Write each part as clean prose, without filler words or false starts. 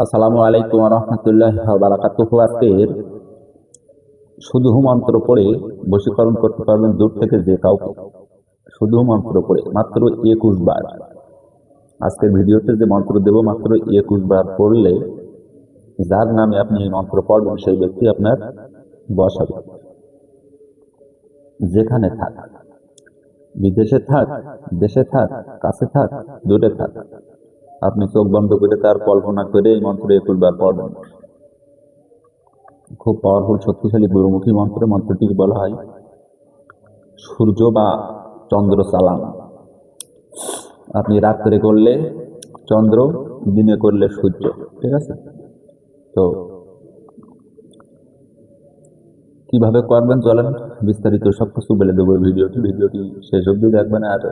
আসসালামু আলাইকুম ওয়া রাহমাতুল্লাহি ওয়া বারাকাতুহু। আজকের শুধু মন্ত্র পড়ে বশীকরণ করতে পারবেন দূর থেকে যে কাউকে, শুধু মন্ত্র পড়ে মাত্র 21 বার। আজকের ভিডিওতে যে মন্ত্র দেব মাত্র 21 বার পড়লে যার নামে আপনি এই মন্ত্র পড়বেন সেই ব্যক্তি আপনার বশ হবে। যেখানে থাক, বিদেশে থাক, দেশে থাক, কাছে থাক, দূরে থাক, আপনি চোখ বন্ধ করে তার কল্পনা করে এই মন্ত্র 21 বার পড়বেন। খুব পাওয়ারফুল, শক্তিশালী গুরুমুখী মন্ত্র। মন্ত্রটিকে বলা হয় সূর্য বা চন্দ্র চালান। আপনি রাত্রে করলে চন্দ্র, দিনে করলে সূর্য। ঠিক আছে? তো কিভাবে করবেন চলেন বিস্তারিত সবকিছু বলে দেবো ভিডিওটি শেষ অবধি দেখবেন আর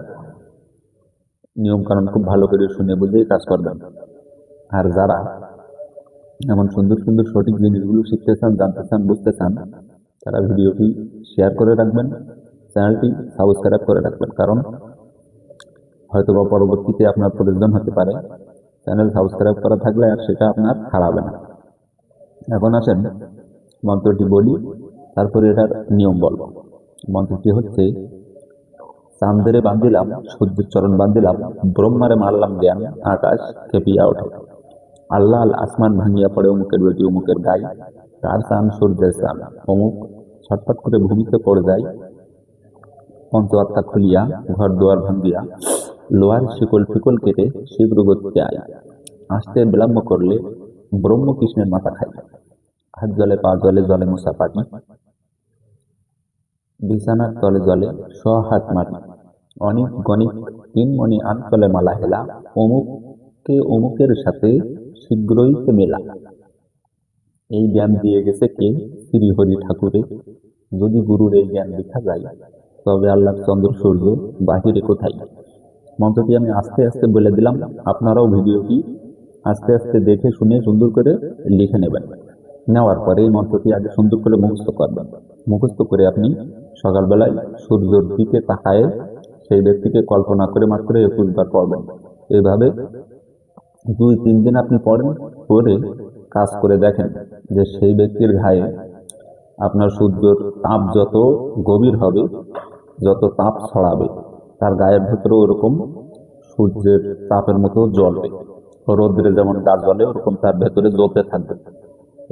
নিয়ম কানুন খুব ভালো করে শুনে বুঝেই কাজ করবেন। আর যারা এমন সুন্দর সুন্দর সঠিক জিনিসগুলো শিখতে চান, জানতে চান, বুঝতে চান, তারা ভিডিওটি শেয়ার করে রাখবেন, চ্যানেলটি সাবস্ক্রাইব করে রাখবেন। কারণ হয়তো বা পরবর্তীতে আপনার প্রয়োজন হতে পারে। চ্যানেল সাবস্ক্রাইব করা থাকলে আর সেটা আপনার হারাবে না। এখন আসেন মন্ত্রটি বলি, তারপরে এটার নিয়ম বলব। মন্ত্রটি হচ্ছে: চাঁদেরে বান্ধিলাম, সূর্যের চরণ বান্ধিলাম, ব্রহ্মারে মারলাম জ্ঞান, আকাশ খেপিয়া ওঠে। আল্লাহ আল আসমান ভাঙিয়া পড়ে অমুকের বেটি অমুকের গায়ে, তার চান সূর্যের চান, অমুক ছটফট করে ভূমিতে পড়ে যায়। পঞ্চ আত্মা খুলিয়া ঘর দুয়ার ভাঙ্গিয়া, লোহার শিকল ফিকল কেটে শীঘ্র গতিতে আয়। আসতে বিলম্ব করলে ব্রহ্ম কৃষ্ণের মাথা খাই। হাত জলে পা জলে, জলে মুসা পাটি, বিছানার তলে জলে হাত মাটি। অনেক গণিত তিন মনে আনতলে মালা হেলা, অমুককে অমুকের সাথে শীঘ্রই সে মেলা। এই জ্ঞান দিয়ে গেছে কে? শ্রীহরি ঠাকুরে। যদি গুরুর এই জ্ঞান দেখা যায়, তবে আল্লাহর চন্দ্র সূর্য বাহিরে কোথায়। মন্ত্রটি আমি আস্তে আস্তে বলে দিলাম, আপনারাও ভিডিওটি আস্তে আস্তে দেখে শুনে সুন্দর করে লিখে নেবেন। নেওয়ার পরে এই মন্ত্রটি আগে সুন্দর করে মুখস্থ করবেন। মুখস্থ করে আপনি সকালবেলায় সূর্যের দিকে তাকায়ে সেই ব্যক্তিকে কল্পনা করে মাত্র 21 বার পড়বেন। এইভাবে 2-3 দিন আপনি পড়েন, পরে কাজ করে দেখেন যে সেই ব্যক্তির গায়ে আপনার সূর্যের তাপ যত গভীর হবে, যত তাপ ছড়াবে, তার গায়ের ভেতরে ওরকম সূর্যের তাপের মতো জ্বলবে। রৌদ্রে যেমন গা জ্বলে ওরকম তার ভেতরে জ্বলতে থাকবে।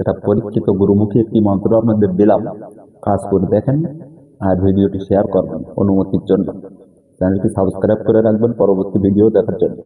এটা পরীক্ষিত গুরুমুখী একটি মন্ত্র আপনাদের দিলাম, কাজ করে দেখেন আর ভিডিওটি শেয়ার করবেন অনুমতির জন্য। চ্যানেলটি সাবস্ক্রাইব করে রাখবেন পরবর্তী ভিডিও দেখার জন্য।